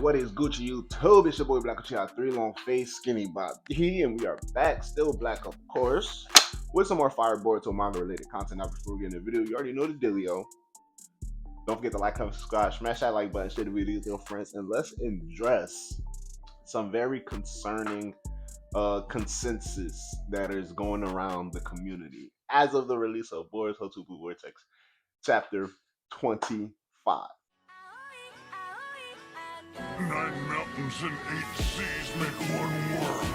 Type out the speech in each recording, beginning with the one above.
What is Gucci YouTube? It's your boy Black Uchiha, 3 long face, skinny body, and we are back, still black of course, with some more fire Boruto manga related content. Now before we get into the video, you already know the dealio. Don't forget to like, comment, subscribe, smash that like button, share the video with your friends, and let's address some very concerning consensus that is going around the community as of the release of Boruto 2 Blue Vortex, chapter 25. 9 mountains and 8 seas make one world.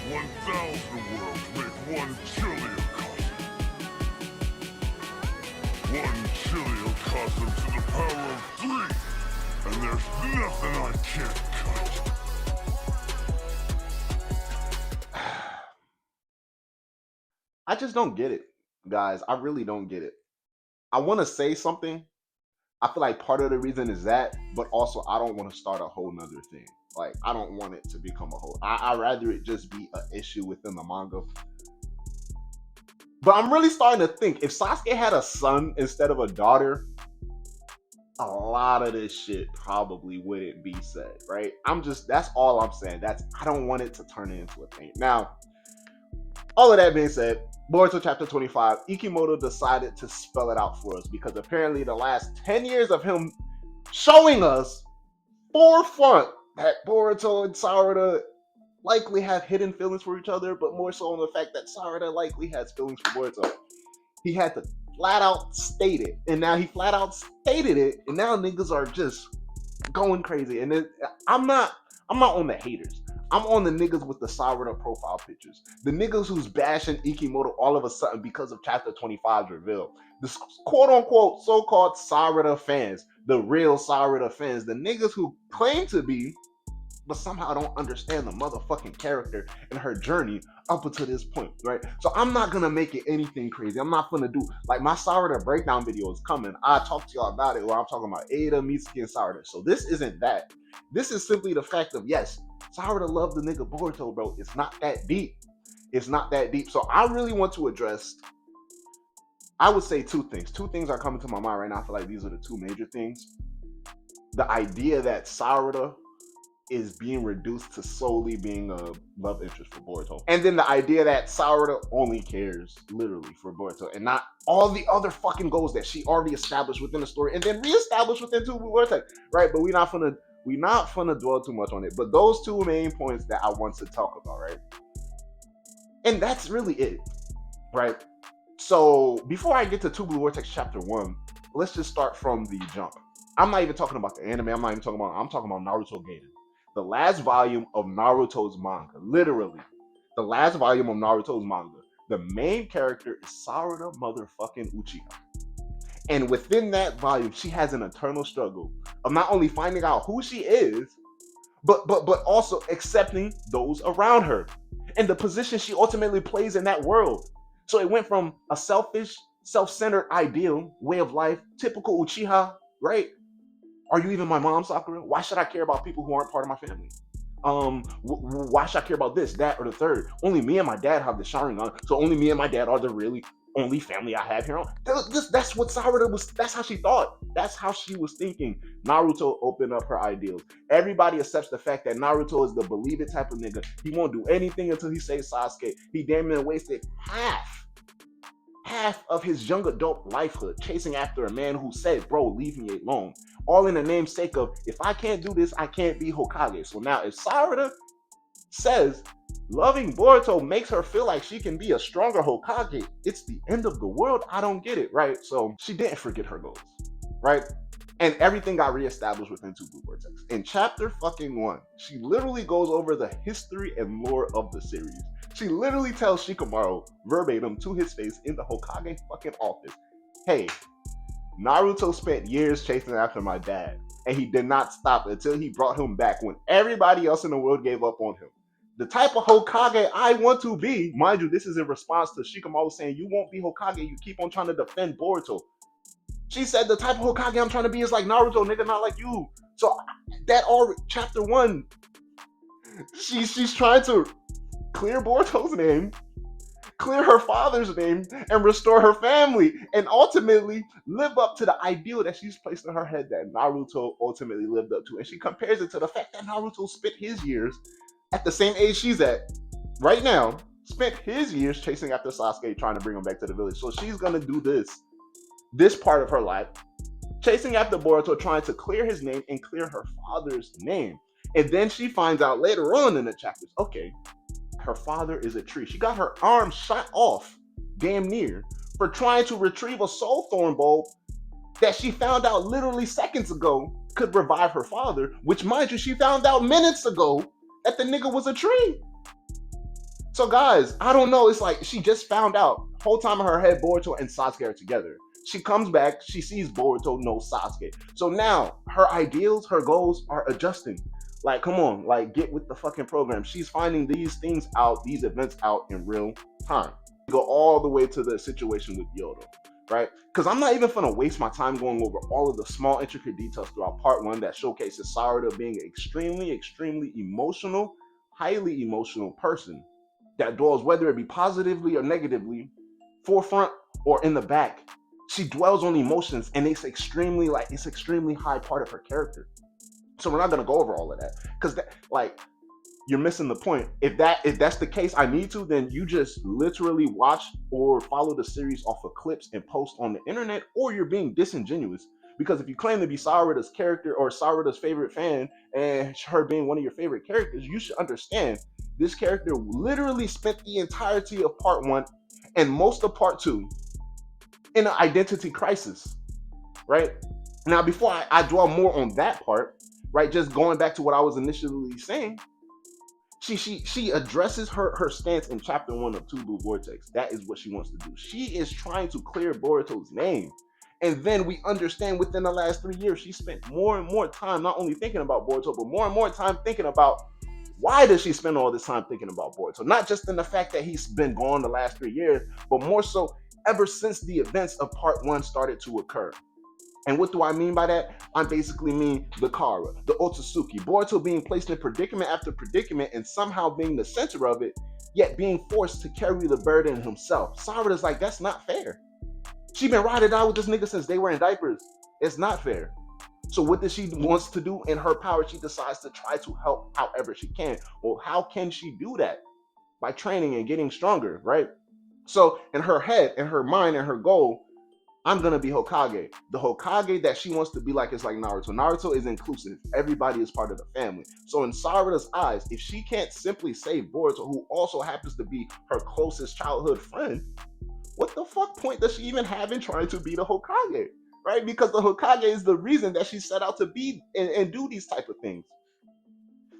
1,000 worlds make one chiliocosm. One chiliocosm to the power of 3, and there's nothing I can't cut. I just don't get it, guys. I really don't get it. I want to say something. I feel like part of the reason is that, but also I don't want to start a whole nother thing. Like, I don't want it to become a whole. I'd rather it just be an issue within the manga. But I'm really starting to think if Sasuke had a son instead of a daughter, a lot of this shit probably wouldn't be said, right? That's all I'm saying. I don't want it to turn into a thing. Now, all of that being said, Boruto chapter 25, Ikimoto decided to spell it out for us because apparently the last 10 years of him showing us forefront that Boruto and Sarada likely have hidden feelings for each other, but more so on the fact that Sarada likely has feelings for Boruto. He had to flat out state it, and now he flat out stated it, and now niggas are just going crazy. And I'm not on the haters. I'm on the niggas with the Sarada profile pictures. The niggas who's bashing Ikimoto all of a sudden because of chapter 25's reveal. The quote-unquote so-called Sarada fans. The real Sarada fans. The niggas who claim to be, but somehow don't understand the motherfucking character and her journey up until this point, right? So I'm not gonna make it anything crazy. I'm not gonna do, like, my Sarada breakdown video is coming. I talked to y'all about it where I'm talking about Ada, Mitsuki, and Sarada. So this isn't that. This is simply the fact of, yes, Sarada loved the nigga Boruto, bro. It's not that deep. It's not that deep. So I really want to address, I would say two things. Two things are coming to my mind right now. I feel like these are the two major things. The idea that Sarada is being reduced to solely being a love interest for Boruto. And then the idea that Sarada only cares literally for Boruto and not all the other fucking goals that she already established within the story and then reestablished within Two Blue Vortex, right? But we're not gonna dwell too much on it. But those two main points that I want to talk about, right? And that's really it, right? So before I get to Two Blue Vortex chapter 1, let's just start from the jump. I'm not even talking about the anime. I'm talking about Naruto Gaiden. The last volume of Naruto's manga, literally, the last volume of Naruto's manga, the main character is Sarada motherfucking Uchiha. And within that volume, she has an eternal struggle of not only finding out who she is, but also accepting those around her and the position she ultimately plays in that world. So it went from a selfish, self-centered ideal way of life, typical Uchiha, right? Are you even my mom, Sakura? Why should I care about people who aren't part of my family? Why should I care about this, that, or the third? Only me and my dad have the Sharingan, so only me and my dad are the really only family I have here on. That's what Sarada was. That's how she thought. That's how she was thinking. Naruto opened up her ideals. Everybody accepts the fact that Naruto is the believe it type of nigga. He won't do anything until he saves Sasuke. He damn near wasted half of his young adult lifehood chasing after a man who said, bro, leave me alone. All in the namesake of, if I can't do this, I can't be Hokage. So now if Sarada says loving Boruto makes her feel like she can be a stronger Hokage, it's the end of the world. I don't get it, right? So she didn't forget her goals, right? And everything got reestablished within Two Blue Vortex. In chapter fucking 1, she literally goes over the history and lore of the series. She literally tells Shikamaru verbatim to his face in the Hokage fucking office, hey, Naruto spent years chasing after my dad, and he did not stop until he brought him back when everybody else in the world gave up on him. The type of Hokage I want to be, mind you, this is in response to Shikamaru saying, you won't be Hokage, you keep on trying to defend Boruto. She said the type of Hokage I'm trying to be is like Naruto, nigga, not like you. So that all chapter 1, she's trying to clear Boruto's name, clear her father's name, and restore her family, and ultimately live up to the ideal that she's placed in her head that Naruto ultimately lived up to. And she compares it to the fact that Naruto spent his years at the same age she's at right now, spent his years chasing after Sasuke, trying to bring him back to the village. So she's gonna do this part of her life, chasing after Boruto, trying to clear his name and clear her father's name. And then she finds out later on in the chapters, okay, her father is a tree. She got her arm shot off, damn near, for trying to retrieve a soul thorn bulb that she found out literally seconds ago could revive her father, which, mind you, she found out minutes ago that the nigga was a tree. So, guys, I don't know. It's like she just found out. Whole time in her head, Boruto and Sasuke are together. She comes back, she sees Boruto, knows Sasuke. So now her ideals, her goals are adjusting. Like, come on, like, get with the fucking program. She's finding these things out, these events out in real time. Go all the way to the situation with Yodo, right? Because I'm not even gonna waste my time going over all of the small, intricate details throughout part one that showcases Sarada being an extremely, extremely emotional, highly emotional person that dwells, whether it be positively or negatively, forefront or in the back. She dwells on emotions, and it's extremely high part of her character. So we're not gonna go over all of that because you're missing the point. If that's the case, I need to, then you just literally watch or follow the series off of clips and post on the internet, or you're being disingenuous. Because if you claim to be Sarada's character or Sarada's favorite fan and her being one of your favorite characters, you should understand this character literally spent the entirety of part one and most of part two in an identity crisis, right? Now, before I dwell more on that part, right, just going back to what I was initially saying, she addresses her stance in chapter 1 of Two Blue Vortex. That is what she wants to do. She is trying to clear Boruto's name. And then we understand within the last 3 years, she spent more and more time not only thinking about Boruto, but more and more time thinking about why does she spend all this time thinking about Boruto? Not just in the fact that he's been gone the last 3 years, but more so ever since the events of part 1 started to occur. And what do I mean by that? I basically mean the Kara, the Otsutsuki, Boruto being placed in predicament after predicament and somehow being the center of it, yet being forced to carry the burden himself. Sarada's like, that's not fair. She been riding out with this nigga since they were in diapers. It's not fair. So what does she wants to do in her power? She decides to try to help however she can. Well, how can she do that? By training and getting stronger, right? So in her head, in her mind, and her goal, I'm gonna be Hokage. The Hokage that she wants to be like is like Naruto. Naruto is inclusive. Everybody is part of the family. So in Sarada's eyes, if she can't simply save Boruto, who also happens to be her closest childhood friend, what the fuck point does she even have in trying to be the Hokage? Right? Because the Hokage is the reason that she set out to be and do these type of things.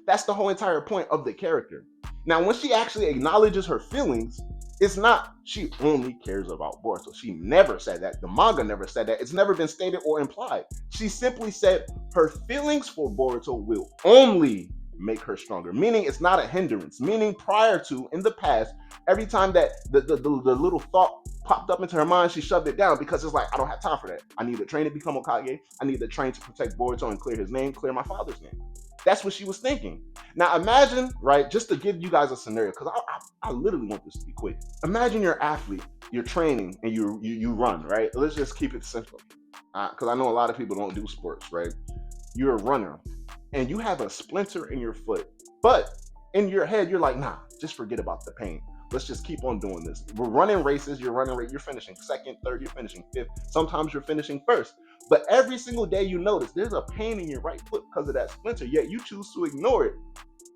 That's the whole entire point of the character. Now, when she actually acknowledges her feelings, it's not she only cares about Boruto. She never said that. The manga never said that. It's never been stated or implied. She simply said her feelings for Boruto will only make her stronger, meaning it's not a hindrance, meaning prior to, in the past, every time that the little thought popped up into her mind, she shoved it down because it's like, I don't have time for that. I need to train to become Hokage. I need to train to protect Boruto and clear his name, clear my father's name. That's what she was thinking. Now imagine, right, just to give you guys a scenario, because I literally want this to be quick. Imagine you're an athlete, you're training, and you run, right? Let's just keep it simple, because I know a lot of people don't do sports, right? You're a runner, and you have a splinter in your foot, but in your head, you're like, nah, just forget about the pain. Let's just keep on doing this. We're running races, you're finishing second, third, you're finishing fifth. Sometimes you're finishing first. But every single day you notice there's a pain in your right foot because of that splinter, yet you choose to ignore it.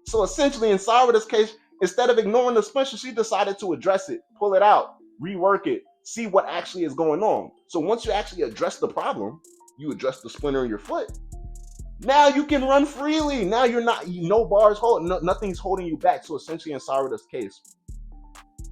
So essentially, in Sarada's case, instead of ignoring the splinter, she decided to address it, pull it out, rework it, see what actually is going on. So once you actually address the problem, you address the splinter in your foot. Now you can run freely. Now you're not, no bars holding, nothing's holding you back. So essentially, in Sarada's case,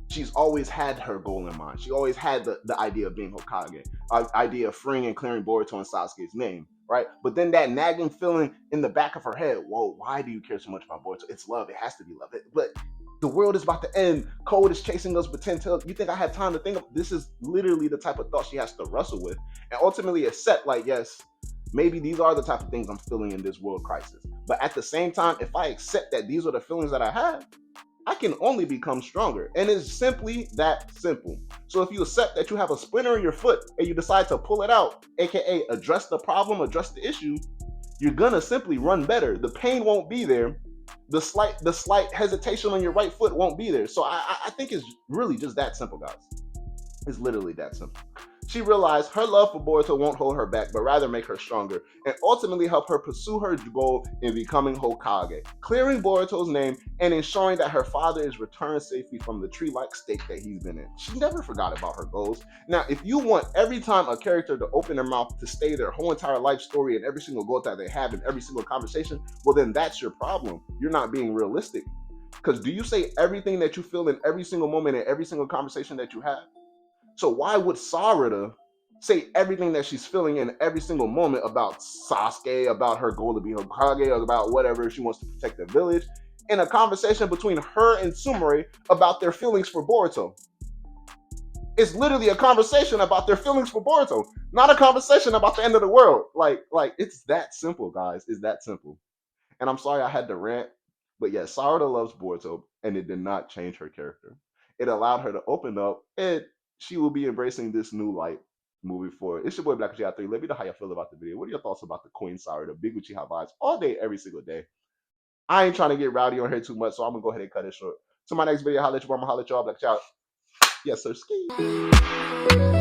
she's always had her goal in mind. She always had the idea of being Hokage, idea of freeing and clearing Boruto and Sasuke's name, right? But then that nagging feeling in the back of her head, whoa, why do you care so much about Boruto? It's love. It has to be love. But the world is about to end. Code is chasing us with 10 tails. You think I had time to think of this? Is literally the type of thought she has to wrestle with. And ultimately accept, like, yes, maybe these are the type of things I'm feeling in this world crisis. But at the same time, if I accept that these are the feelings that I have, I can only become stronger. And it's simply that simple. So if you accept that you have a splinter in your foot and you decide to pull it out, aka address the problem, address the issue, you're gonna simply run better. The pain won't be there. The slight hesitation on your right foot won't be there. So I think it's really just that simple, guys. It's literally that simple. She realized her love for Boruto won't hold her back, but rather make her stronger, and ultimately help her pursue her goal in becoming Hokage, clearing Boruto's name and ensuring that her father is returned safely from the tree-like state that he's been in. She never forgot about her goals. Now, if you want every time a character to open their mouth to stay their whole entire life story and every single goal that they have in every single conversation, well, then that's your problem. You're not being realistic. Because do you say everything that you feel in every single moment and every single conversation that you have? So why would Sarada say everything that she's feeling in every single moment about Sasuke, about her goal to be Hokage, or about whatever she wants to protect the village, in a conversation between her and Sumire about their feelings for Boruto? It's literally a conversation about their feelings for Boruto, not a conversation about the end of the world. Like it's that simple, guys. It's that simple. And I'm sorry I had to rant, but yeah, Sarada loves Boruto, and it did not change her character. It allowed her to open up, and she will be embracing this new light moving forward. It's your boy Black Uchiha 3. Let me know how you feel about the video. What are your thoughts about the Queen Sarada? Big Uchiha vibes all day, every single day. I ain't trying to get rowdy on here too much, so I'm gonna go ahead and cut it short. To my next video, holla at you, I'ma holla at y'all. Black Uchiha. Yes, sir. Ski.